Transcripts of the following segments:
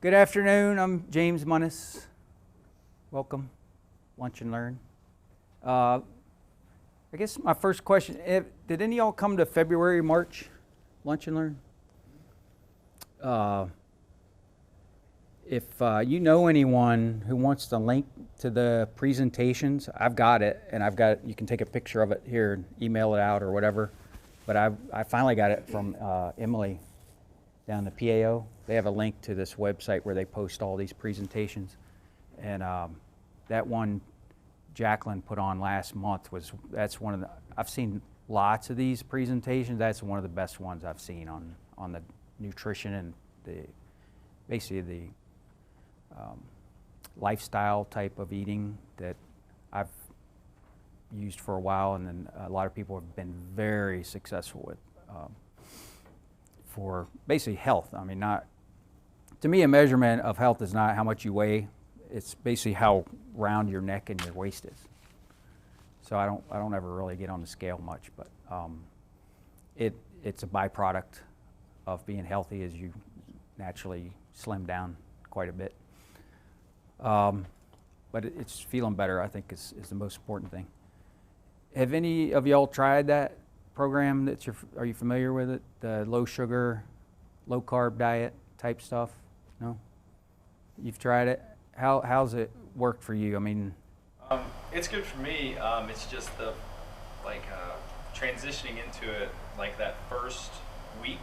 Good afternoon, I'm James Munnis. Welcome, Lunch and Learn. I guess my first question, did any of y'all come to February, March Lunch and Learn? If you know anyone who wants to link to the presentations, I've got it, and you can take a picture of it here and email it out or whatever. But I finally got it from Emily down the PAO. They have a link to this website where they post all these presentations. And that one Jacqueline put on last month that's one of the, I've seen lots of these presentations. That's one of the best ones I've seen on the nutrition and basically the lifestyle type of eating that I've used for a while, and then a lot of people have been very successful with for basically health. I mean, to me, a measurement of health is not how much you weigh. It's basically how round your neck and your waist is. So I don't ever really get on the scale much, but it's a byproduct of being healthy as you naturally slim down quite a bit. But it's feeling better, I think, is the most important thing. Have any of y'all tried that program? Are you familiar with it? The low sugar, low carb diet type stuff? No? You've tried it? How's it worked for you? I mean, it's good for me. It's just the transitioning into it, like that first week.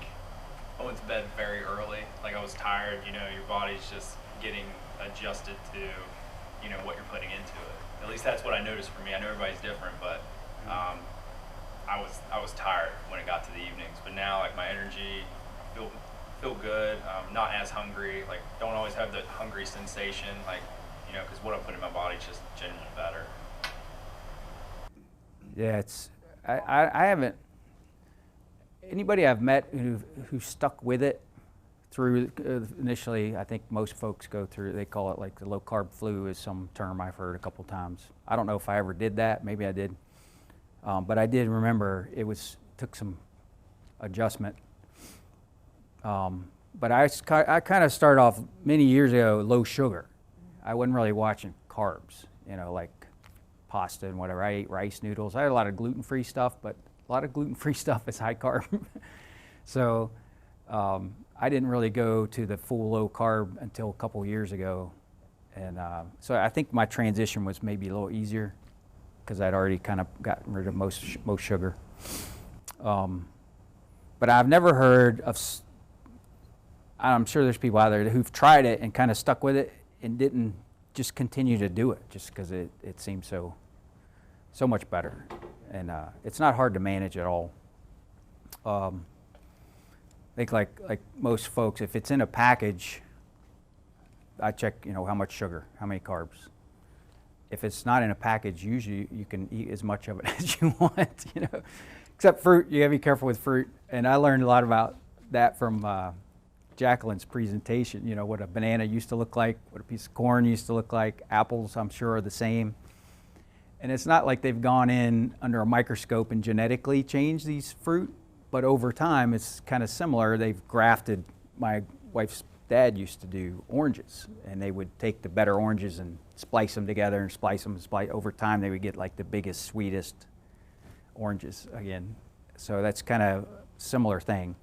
I went to bed very early. Like I was tired. You know, your body's just getting adjusted to, you know, what you're putting into it. At least that's what I noticed for me. I know everybody's different, but I was tired when it got to the evenings. But now, like my energy, feel good. Not as hungry. Like don't always have the hungry sensation. Like, you know, because what I put in my body is just genuinely better. Yeah, I haven't. Anybody I've met who stuck with it through initially, I think most folks go through, they call it like the low carb flu is some term I've heard a couple times. I don't know if I ever did that, maybe I did. But I did remember took some adjustment. But I kind of started off many years ago low sugar. I wasn't really watching carbs, you know, like pasta and whatever. I ate rice noodles. I had a lot of gluten-free stuff, but a lot of gluten-free stuff is high carb. So I didn't really go to the full low carb until a couple years ago. And so I think my transition was maybe a little easier because I'd already kind of gotten rid of most sugar. But I've never heard of, I'm sure there's people out there who've tried it and kind of stuck with it and didn't just continue to do it just because it seems so much better. And it's not hard to manage at all. I think like most folks, if it's in a package, I check, you know, how much sugar, how many carbs. If it's not in a package, usually you can eat as much of it as you want, you know. Except fruit, you gotta be careful with fruit. And I learned a lot about that from Jacqueline's presentation, you know, what a banana used to look like, what a piece of corn used to look like. Apples, I'm sure, are the same. And it's not like they've gone in under a microscope and genetically changed these fruit, but over time it's kind of similar. They've grafted, my wife's dad used to do oranges, and they would take the better oranges and splice them together and splice them and splice. Over time they would get like the biggest, sweetest oranges again. So that's kind of similar thing.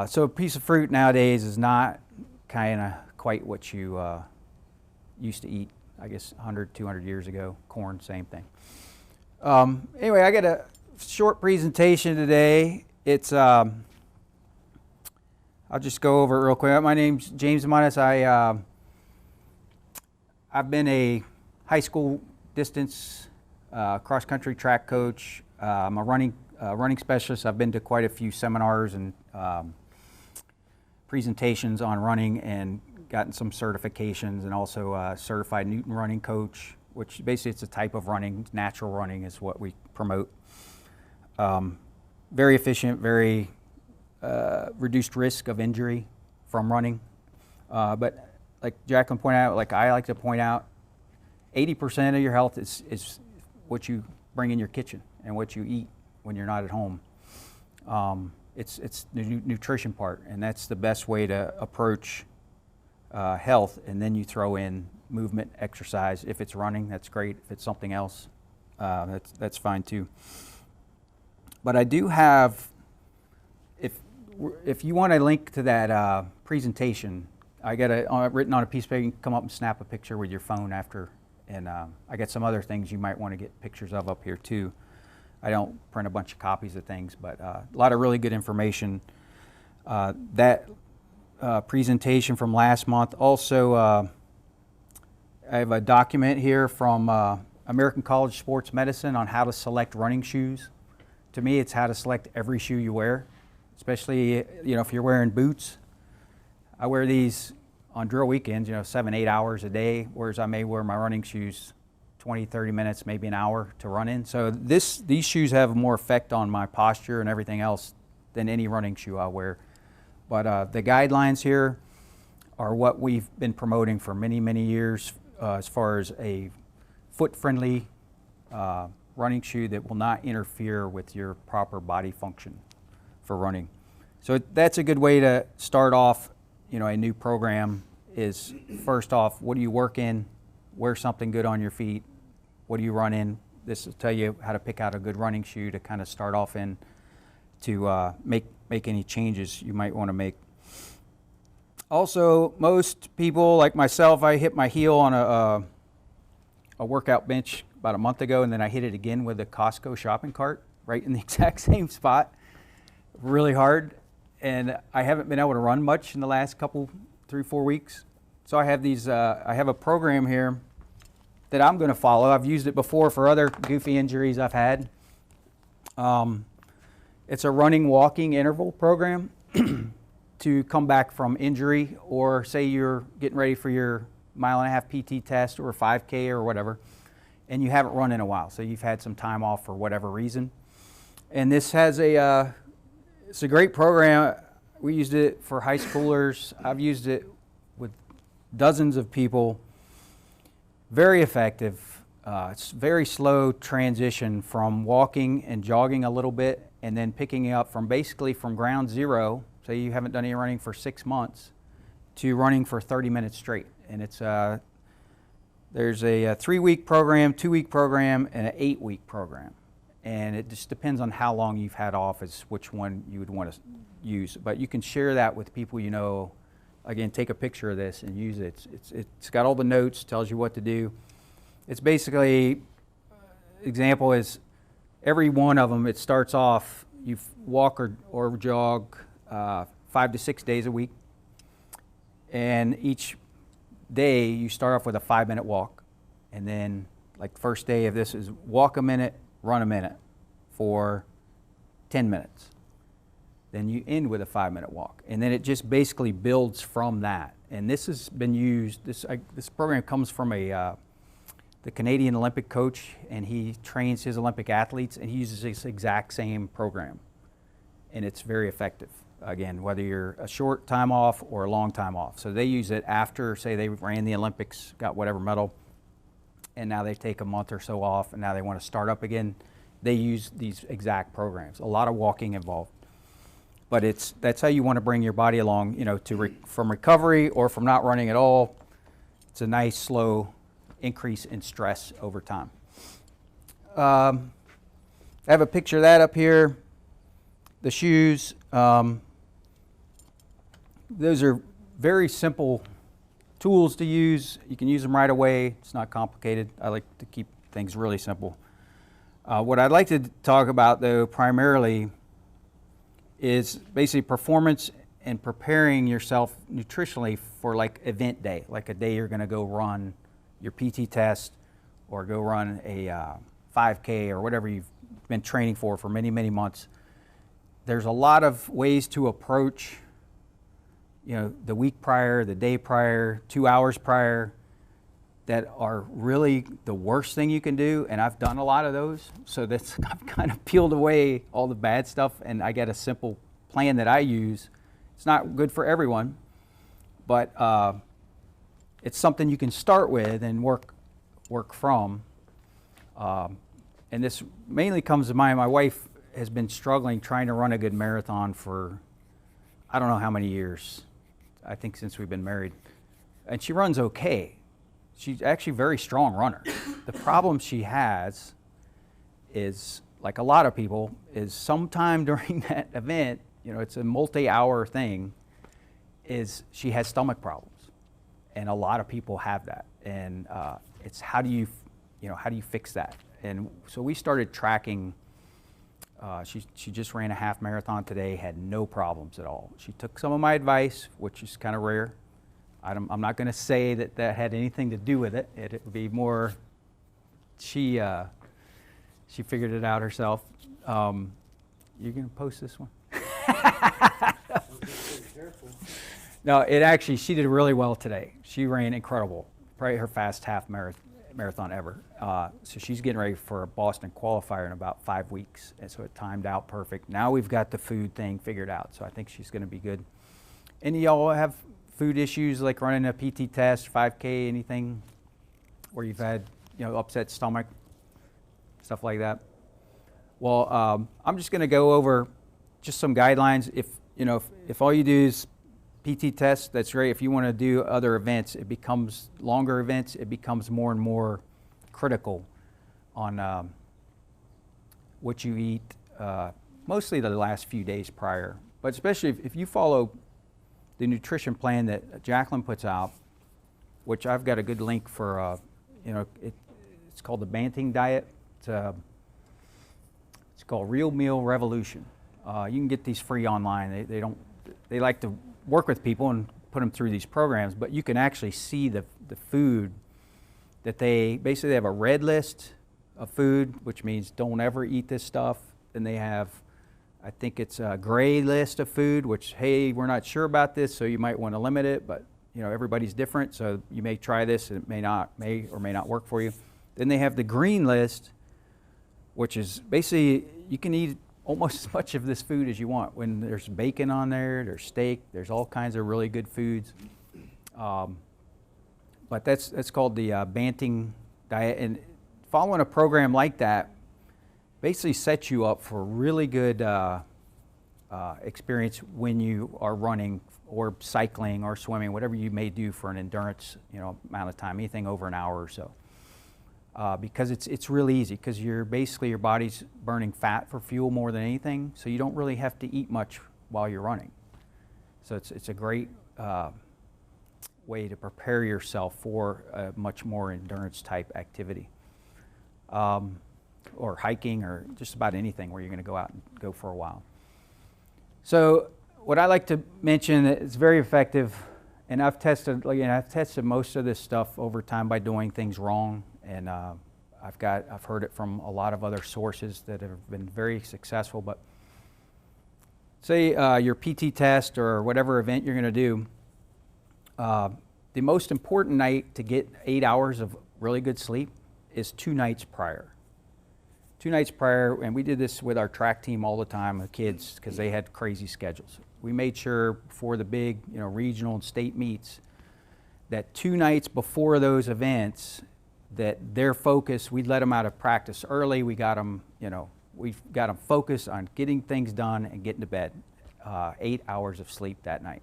So a piece of fruit nowadays is not kind of quite what you used to eat, I guess 100, 200 years ago. Corn, same thing. Anyway, I got a short presentation today. It's, I'll just go over it real quick. My name's James Munnis. I've been a high school distance cross-country track coach. I'm a running specialist. I've been to quite a few seminars and presentations on running and gotten some certifications, and also a certified Newton running coach, which basically it's a type of running. Natural running is what we promote. Very efficient, very reduced risk of injury from running. But like Jacqueline pointed out, like I like to point out, 80% of your health is what you bring in your kitchen and what you eat when you're not at home. It's the nutrition part, and that's the best way to approach health, and then you throw in movement, exercise. If it's running, that's great. If it's something else, that's fine too. But I do have, if you want a link to that presentation, I got it written on a piece of paper. You can come up and snap a picture with your phone after, and I got some other things you might want to get pictures of up here too. I don't print a bunch of copies of things, but a lot of really good information. That presentation from last month. Also, I have a document here from American College of Sports Medicine on how to select running shoes. To me, it's how to select every shoe you wear, especially if you're wearing boots. I wear these on drill weekends, 7-8 hours a day, whereas I may wear my running shoes 20-30 minutes, maybe an hour to run in. So these shoes have more effect on my posture and everything else than any running shoe I wear. But the guidelines here are what we've been promoting for many, many years as far as a foot-friendly running shoe that will not interfere with your proper body function for running. So that's a good way to start off, a new program. Is first off, what do you work in? Wear something good on your feet. What do you run in? This will tell you how to pick out a good running shoe to kind of start off in to make any changes you might want to make. Also, most people like myself, I hit my heel on a workout bench about a month ago, and then I hit it again with a Costco shopping cart right in the exact same spot, really hard. And I haven't been able to run much in the last 3-4 weeks. So I have these, I have a program here that I'm going to follow. I've used it before for other goofy injuries I've had. It's a running walking interval program to come back from injury, or say you're getting ready for your 1.5 PT test or a 5K or whatever, and you haven't run in a while. So you've had some time off for whatever reason. And this has it's a great program. We used it for high schoolers. I've used it with dozens of people. Very effective. It's very slow transition from walking and jogging a little bit and then picking it up from basically from ground zero, say you haven't done any running for 6 months, to running for 30 minutes straight. And it's there's a 3-week program, 2-week program, and an 8-week program. And it just depends on how long you've had off as which one you would want to use. But you can share that with people you know. Again, take a picture of this and use it. It's got all the notes, tells you what to do. It's basically, example is every one of them, it starts off, you walk or jog 5 to 6 days a week. And each day you start off with a 5-minute walk. And then like the first day of this is walk a minute, run a minute for 10 minutes. Then you end with a 5-minute walk. And then it just basically builds from that. And this has been used, this program comes from the Canadian Olympic coach, and he trains his Olympic athletes, and he uses this exact same program. And it's very effective. Again, whether you're a short time off or a long time off. So they use it after, say they ran the Olympics, got whatever medal, and now they take a month or so off, and now they want to start up again. They use these exact programs. A lot of walking involved. But that's how you want to bring your body along, from recovery or from not running at all. It's a nice, slow increase in stress over time. I have a picture of that up here. The shoes, those are very simple tools to use. You can use them right away. It's not complicated. I like to keep things really simple. What I'd like to talk about, though, primarily is basically performance and preparing yourself nutritionally for like event day, like a day you're going to go run your PT test or go run a 5K or whatever you've been training for many, many months. There's a lot of ways to approach, the week prior, the day prior, 2 hours prior, that are really the worst thing you can do, and I've done a lot of those, so I've kind of peeled away all the bad stuff, and I got a simple plan that I use. It's not good for everyone, but it's something you can start with and work from. And this mainly comes to mind. My wife has been struggling trying to run a good marathon for I don't know how many years. I think since we've been married. and she runs okay. She's actually a very strong runner. The problem she has is, like a lot of people, is sometime during that event, you know, it's a multi-hour thing, is she has stomach problems. And a lot of people have that. And it's how do you fix that? And so we started tracking. She just ran a half marathon today, had no problems at all. She took some of my advice, which is kind of rare. I'm not going to say that that had anything to do with it. It would be more, she figured it out herself. You going to post this one? No, she did really well today. She ran incredible, probably her fast half marathon ever. So she's getting ready for a Boston qualifier in about 5 weeks, and so it timed out perfect. Now we've got the food thing figured out, so I think she's going to be good. Any of y'all have food issues like running a PT test, 5K, anything where you've had, you know, upset stomach, stuff like that? Well, I'm just going to go over just some guidelines. If all you do is PT test, that's great. If you want to do other events, it becomes longer events. It becomes more and more critical on what you eat, mostly the last few days prior. But especially if you follow the nutrition plan that Jacqueline puts out, which I've got a good link for, it's called the Banting Diet. It's called Real Meal Revolution. You can get these free online. They like to work with people and put them through these programs, but you can actually see the food that they have a red list of food, which means don't ever eat this stuff. Then they have, I think it's a gray list of food, which, hey, we're not sure about this, so you might want to limit it, but you know, everybody's different, so you may try this and it may or may not work for you. Then they have the green list, which is basically you can eat almost as much of this food as you want. When there's bacon on there's steak, there's all kinds of really good foods. But that's called the Banting Diet. And following a program like that basically sets you up for a really good experience when you are running or cycling or swimming, whatever you may do for an endurance amount of time, anything over an hour or so. Because it's really easy, because your body's burning fat for fuel more than anything, so you don't really have to eat much while you're running. So it's a great way to prepare yourself for a much more endurance type activity, or hiking, or just about anything where you're going to go out and go for a while. So what I like to mention is very effective, and I've tested most of this stuff over time by doing things wrong. And I've heard it from a lot of other sources that have been very successful. But say your PT test or whatever event you're going to do, the most important night to get 8 hours of really good sleep is 2 nights prior. 2 nights prior, and we did this with our track team all the time, the kids, because they had crazy schedules. We made sure before the big regional and state meets that 2 nights before those events, that their focus, we'd let them out of practice early. We got them, we've got them focused on getting things done and getting to bed. 8 hours of sleep that night.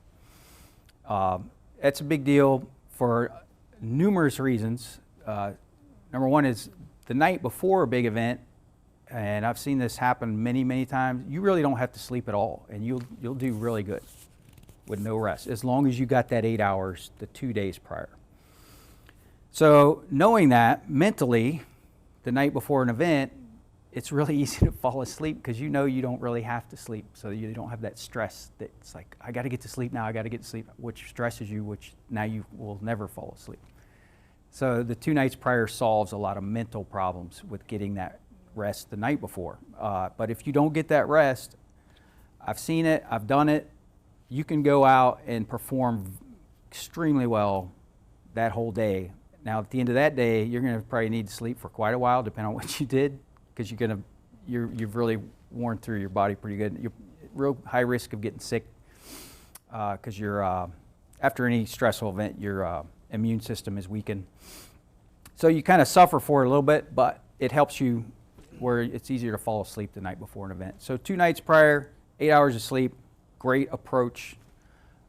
That's a big deal for numerous reasons. Number one is the night before a big event, and I've seen this happen many, many times, you really don't have to sleep at all, and you'll do really good with no rest, as long as you got that 8 hours the 2 days prior. So knowing that mentally, the night before an event, it's really easy to fall asleep, because you don't really have to sleep. So you don't have that stress that it's like, I got to get to sleep now, I got to get to sleep, which stresses you, which now you will never fall asleep. So the 2 nights prior solves a lot of mental problems with getting that rest the night before. But if you don't get that rest, I've seen it, I've done it, you can go out and perform extremely well that whole day. Now, at the end of that day, you're going to probably need to sleep for quite a while, depending on what you did, because you've really worn through your body pretty good. You're real high risk of getting sick, because after any stressful event, your immune system is weakened. So you kind of suffer for it a little bit, but it helps you where it's easier to fall asleep the night before an event. So 2 nights prior, 8 hours of sleep, great approach.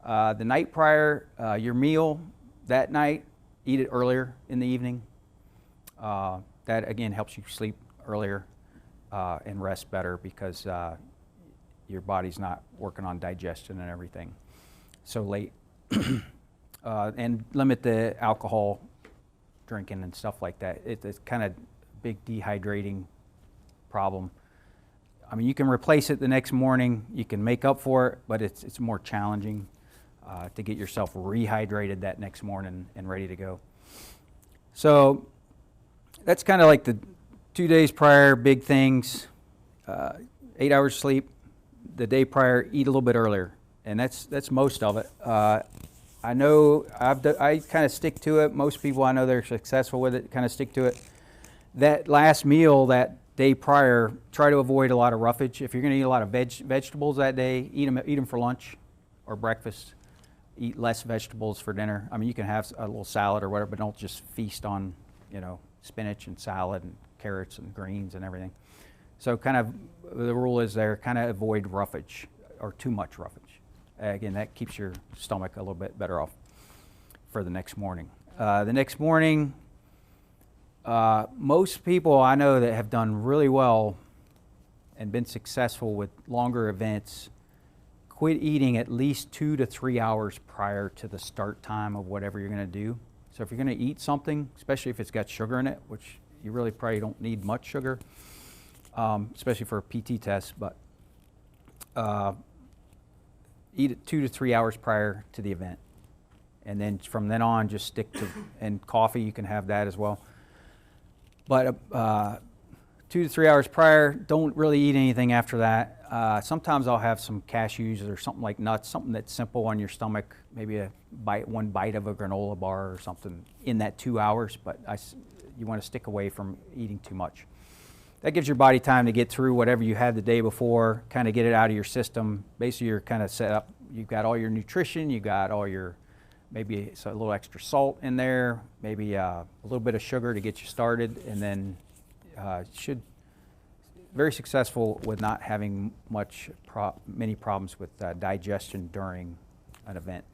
The night prior, your meal, that night, eat it earlier in the evening. That again helps you sleep earlier and rest better because your body's not working on digestion and everything so late. And limit the alcohol drinking and stuff like that. It's kind of big dehydrating problem. I mean, you can replace it the next morning, you can make up for it, but it's more challenging to get yourself rehydrated that next morning and ready to go. So that's kind of like the 2 days prior, big things. 8 hours sleep. The day prior, eat a little bit earlier, and that's most of it. I know I kind of stick to it. Most people I know they're successful with it kind of stick to it. That last meal that day prior, try to avoid a lot of roughage. If you're going to eat a lot of vegetables that day, eat them for lunch or breakfast. Eat less vegetables for dinner. I mean, you can have a little salad or whatever, but don't just feast on, spinach and salad and carrots and greens and everything. So kind of the rule is there, kind of avoid roughage or too much roughage. Again, that keeps your stomach a little bit better off for the next morning. The next morning, most people I know that have done really well and been successful with longer events quit eating at least 2 to 3 hours prior to the start time of whatever you're going to do. So if you're going to eat something, especially if it's got sugar in it, which you really probably don't need much sugar, especially for a PT test, but eat it 2 to 3 hours prior to the event. And then from then on, just stick to, and coffee, you can have that as well. But 2 to 3 hours prior, don't really eat anything after that. Sometimes I'll have some cashews or something like nuts, something that's simple on your stomach, maybe one bite of a granola bar or something in that 2 hours, but you want to stick away from eating too much. That gives your body time to get through whatever you had the day before, kind of get it out of your system. Basically, you're kind of set up. You've got all your nutrition, you got all your, maybe a little extra salt in there, maybe a little bit of sugar to get you started, and then should very successful with not having many problems with digestion during an event.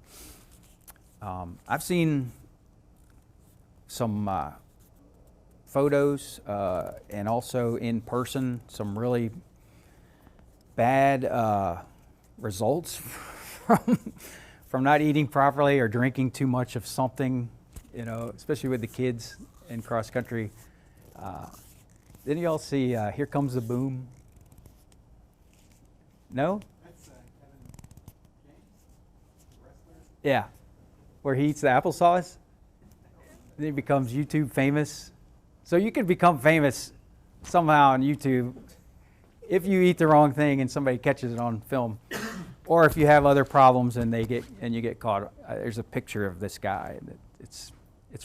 I've seen some photos and also in person some really bad results from not eating properly or drinking too much of something, especially with the kids in cross country. Didn't y'all see Here Comes the Boom? No? That's Kevin James, the wrestler. Yeah, where he eats the applesauce. Then he becomes YouTube famous. So you could become famous somehow on YouTube if you eat the wrong thing and somebody catches it on film, or if you have other problems and you get caught. There's a picture of this guy. It's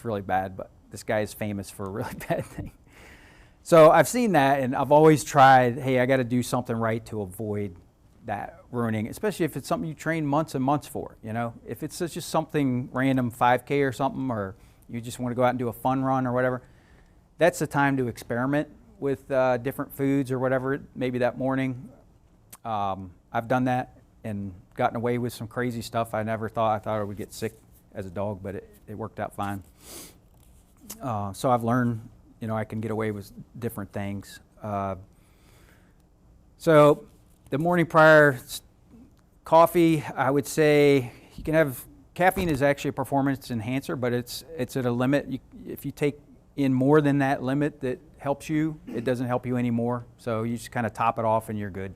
really bad, but this guy is famous for a really bad thing. So I've seen that, and I've always tried, hey, I got to do something right to avoid that ruining, especially if it's something you train months and months for, If it's just something random, 5K or something, or you just want to go out and do a fun run or whatever, that's the time to experiment with different foods or whatever, maybe that morning. I've done that and gotten away with some crazy stuff. I thought I would get sick as a dog, but it worked out fine. So I've learned, I can get away with different things. So the morning prior, coffee, I would say you can have, caffeine is actually a performance enhancer, but it's at a limit. If you take in more than that limit that helps you, it doesn't help you anymore. So you just kind of top it off and you're good.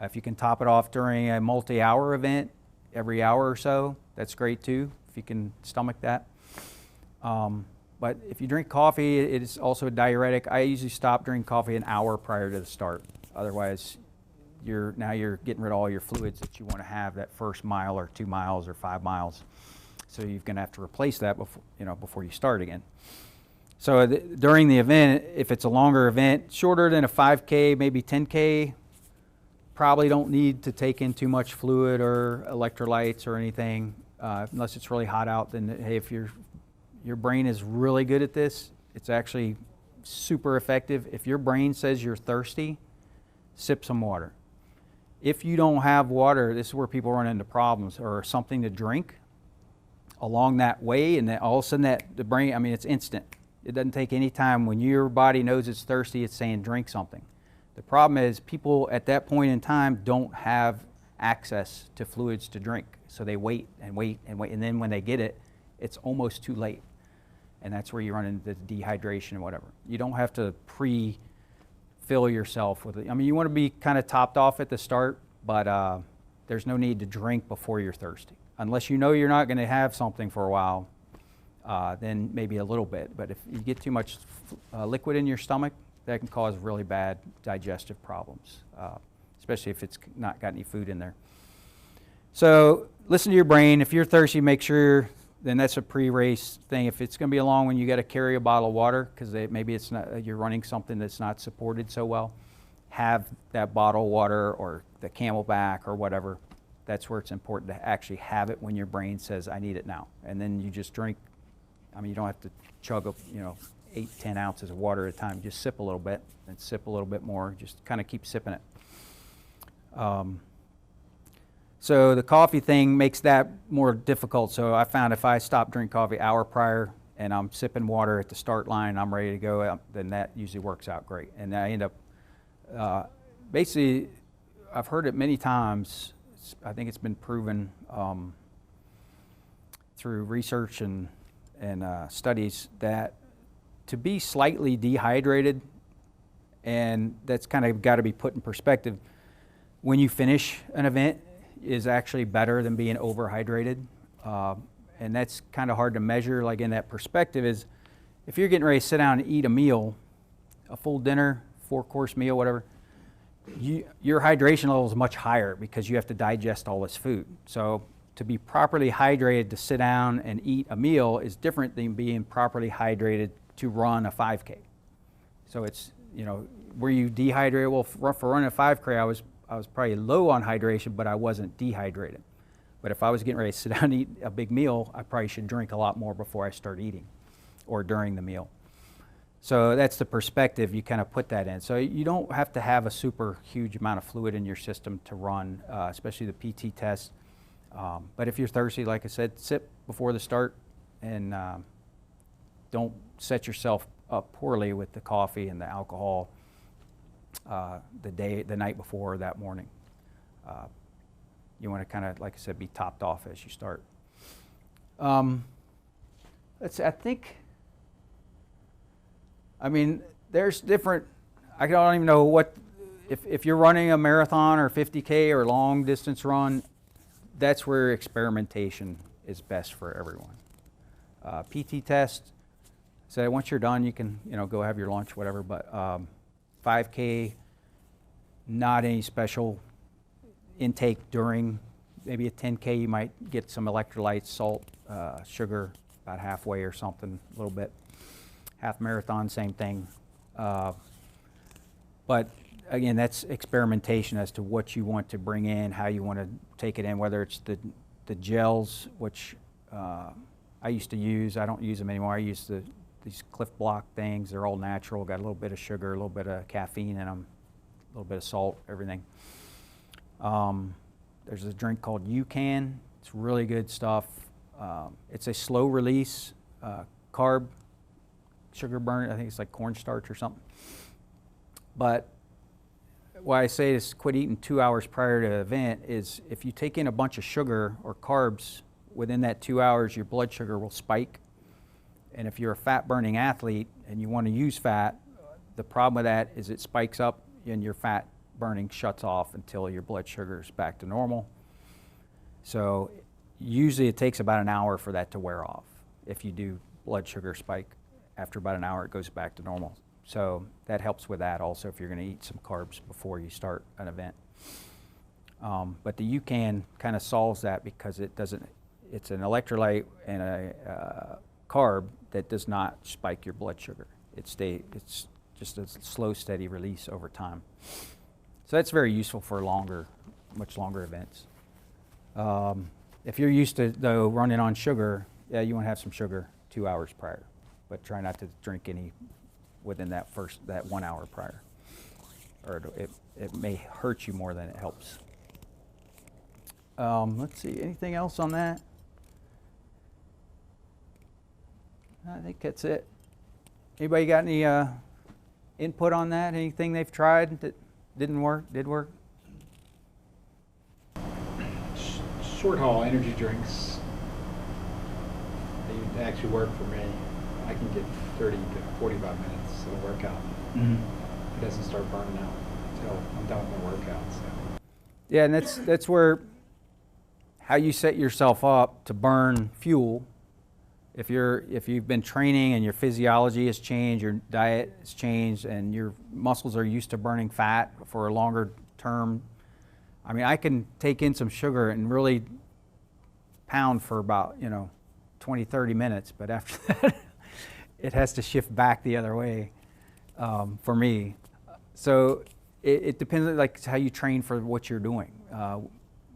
If you can top it off during a multi-hour event, every hour or so, that's great too, if you can stomach that. But if you drink coffee, it is also a diuretic. I usually stop drinking coffee an hour prior to the start. Otherwise, you're getting rid of all your fluids that you want to have that first mile or 2 miles or 5 miles. So you're going to have to replace that before you start again. So during the event, if it's a longer event, shorter than a 5K, maybe 10K, probably don't need to take in too much fluid or electrolytes or anything, unless it's really hot out. Then, hey, if your brain is really good at this, it's actually super effective. If your brain says you're thirsty, sip some water. If you don't have water, this is where people run into problems, or something to drink. along that way, and then all of a sudden the brain, I mean, it's instant. It doesn't take any time. When your body knows it's thirsty, it's saying drink something. The problem is people at that point in time don't have access to fluids to drink. So they wait and wait and wait, and then when they get it, it's almost too late. And that's where you run into dehydration and whatever. You don't have to pre-fill yourself with it. I mean, you want to be kind of topped off at the start, but there's no need to drink before you're thirsty. Unless you know you're not going to have something for a while, then maybe a little bit. But if you get too much liquid in your stomach, that can cause really bad digestive problems, especially if it's not got any food in there. So listen to your brain. If you're thirsty, make sure, then that's a pre-race thing. If it's going to be a long one, you got to carry a bottle of water because maybe it's not, you're running something that's not supported so well. Have that bottle of water or the Camelback or whatever. That's where it's important to actually have it when your brain says, I need it now. And then you just drink. I mean, you don't have to chug up, 8-10 ounces of water at a time. Just sip a little bit and sip a little bit more. Just kind of keep sipping it. So the coffee thing makes that more difficult. So I found if I stop drinking coffee hour prior and I'm sipping water at the start line, I'm ready to go, then that usually works out great. And I end up, basically, I've heard it many times. I think it's been proven through research and studies that to be slightly dehydrated, and that's kind of got to be put in perspective, when you finish an event is actually better than being overhydrated. And that's kind of hard to measure, like in that perspective is, if you're getting ready to sit down and eat a meal, a full dinner, 4-course meal, whatever, your hydration level is much higher because you have to digest all this food. So to be properly hydrated to sit down and eat a meal is different than being properly hydrated to run a 5K. So it's, were you dehydrated? Well, for running a 5K, I was probably low on hydration, but I wasn't dehydrated. But if I was getting ready to sit down and eat a big meal, I probably should drink a lot more before I start eating or during the meal. So that's the perspective you kind of put that in. So you don't have to have a super huge amount of fluid in your system to run, especially the PT test. But if you're thirsty, like I said, sip before the start and don't set yourself up poorly with the coffee and the alcohol the night before or that morning. You want to kind of, like I said, be topped off as you start. There's different, I don't even know what, if you're running a marathon or 50K or long distance run, that's where experimentation is best for everyone. PT test, so once you're done, you can go have your lunch, whatever. But 5K, not any special intake during. Maybe a 10K, you might get some electrolytes, salt, sugar, about halfway or something, a little bit. Half marathon, same thing. But again, that's experimentation as to what you want to bring in, how you want to take it in, whether it's the gels, which I used to use. I don't use them anymore. I use these Cliff Block things. They're all natural, got a little bit of sugar, a little bit of caffeine in them, a little bit of salt, everything. There's a drink called UCAN. It's really good stuff. It's a slow release carb, sugar burn. I think it's like cornstarch or something. But why I say is quit eating 2 hours prior to the event is if you take in a bunch of sugar or carbs within that 2 hours, your blood sugar will spike. And if you're a fat burning athlete and you want to use fat, the problem with that is it spikes up and your fat burning shuts off until your blood sugar is back to normal. So usually it takes about an hour for that to wear off. If you do blood sugar spike, after about an hour it goes back to normal. So that helps with that also if you're going to eat some carbs before you start an event. But the UCAN kind of solves that because it's an electrolyte and a carb that does not spike your blood sugar. It's just a slow, steady release over time. So that's very useful for much longer events. If you're used to, though, running on sugar, yeah, you want to have some sugar 2 hours prior, but try not to drink any within that 1 hour prior, or it may hurt you more than it helps. Let's see, anything else on that? I think that's it. Anybody got any input on that? Anything they've tried that didn't work, did work? Short haul energy drinks, they actually work for me. I can get 30 to 45 minutes of a workout. It doesn't start burning out until I'm done with my workout. So. Yeah, and that's where how you set yourself up to burn fuel. If you've been training and your physiology has changed, your diet has changed, and your muscles are used to burning fat for a longer term. I mean, I can take in some sugar and really pound for about 20, 30 minutes, but after that, it has to shift back the other way for me. So it depends on like how you train for what you're doing.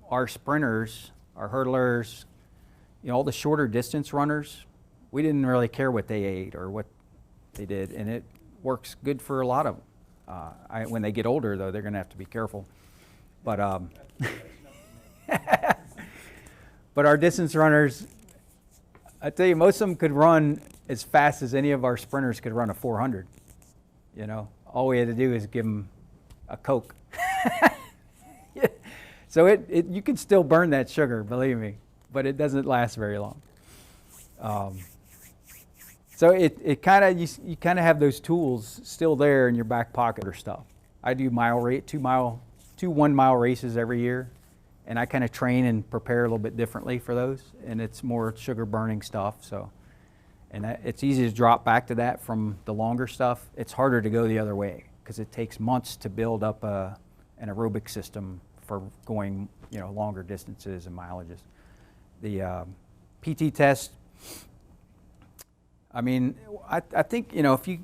Our sprinters, our hurdlers, all the shorter distance runners, we didn't really care what they ate or what they did, and it works good for a lot of them. When they get older, though, they're going to have to be careful. But but our distance runners, I tell you, most of them could run as fast as any of our sprinters could run a 400. All we had to do is give them a Coke. So you can still burn that sugar, believe me, but it doesn't last very long. So you kind of have those tools still there in your back pocket or stuff. I do two 1 mile races every year, and I kind of train and prepare a little bit differently for those, and it's more sugar burning stuff. So, and it's easy to drop back to that from the longer stuff. It's harder to go the other way because it takes months to build up an aerobic system for going longer distances and mileages. The PT test, I mean, I think if you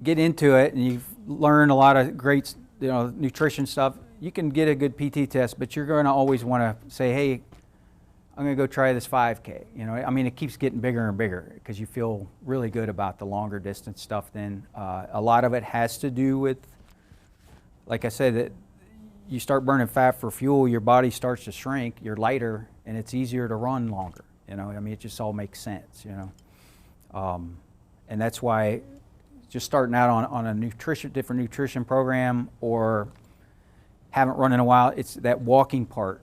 get into it and you learn a lot of great nutrition stuff, you can get a good PT test, but you're going to always want to say, hey, I'm going to go try this 5K. I mean, it keeps getting bigger and bigger because you feel really good about the longer distance stuff then. A lot of it has to do with, like I said, that you start burning fat for fuel, your body starts to shrink, you're lighter, and it's easier to run longer. I mean, it just all makes sense, and that's why just starting out on a different nutrition program, or haven't run in a while, it's that walking part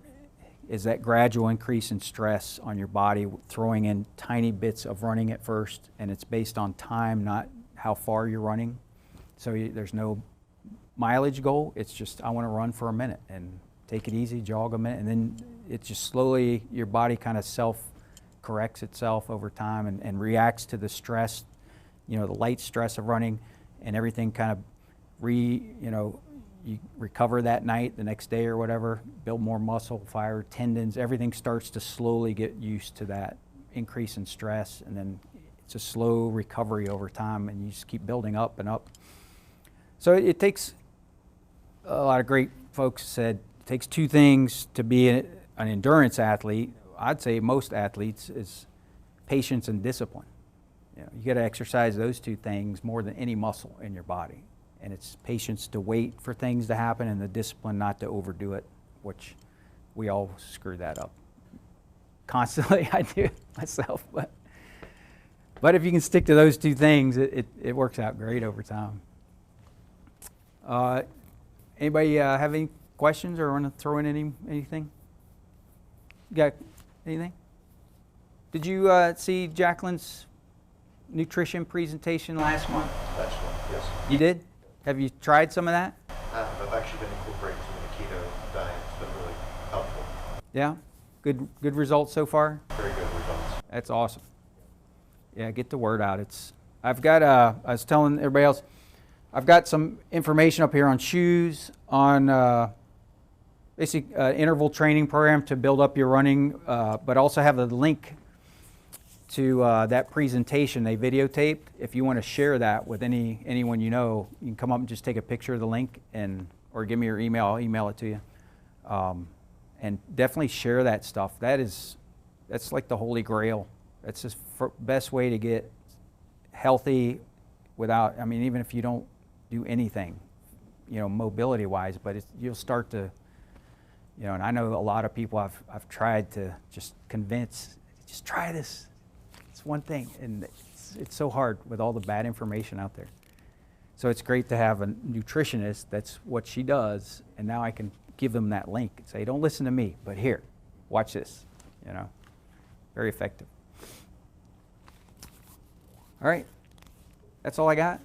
is that gradual increase in stress on your body, throwing in tiny bits of running at first, and it's based on time, not how far you're running. So there's no mileage goal. It's just, I want to run for a minute and take it easy, jog a minute, and then it just slowly, your body kind of self-corrects itself over time and reacts to the stress, the light stress of running, and everything kind of you recover that night, the next day or whatever, build more muscle, fire tendons, everything starts to slowly get used to that increase in stress, and then it's a slow recovery over time, and you just keep building up and up. So it takes, a lot of great folks said, it takes two things to be an endurance athlete. I'd say most athletes is patience and discipline. You got to exercise those two things more than any muscle in your body. And it's patience to wait for things to happen and the discipline not to overdo it, which we all screw that up. Constantly, I do myself. But if you can stick to those two things, it works out great over time. Anybody have any questions or want to throw in anything? You got anything? Did you see Jacqueline's nutrition presentation last month? Last one, yes. You did? Have you tried some of that? I've actually been incorporating some of the keto diet. It's been really helpful. Yeah? Good results so far? Very good results. That's awesome. Yeah, get the word out. I've got, I was telling everybody else, I've got some information up here on shoes, on basic interval training program to build up your running, but also have a link to that presentation they videotaped. If you want to share that with anyone you know, you can come up and just take a picture of the link or give me your email. I'll email it to you. And definitely share that stuff. That's like the holy grail. That's the best way to get healthy without, I mean, even if you don't do anything, mobility wise, but you'll start to, and I know a lot of people I've tried to just convince, just try this. It's one thing, and it's so hard with all the bad information out there. So it's great to have a nutritionist, that's what she does, and now I can give them that link and say, don't listen to me, but here, watch this, you know. Very effective. All right, that's all I got.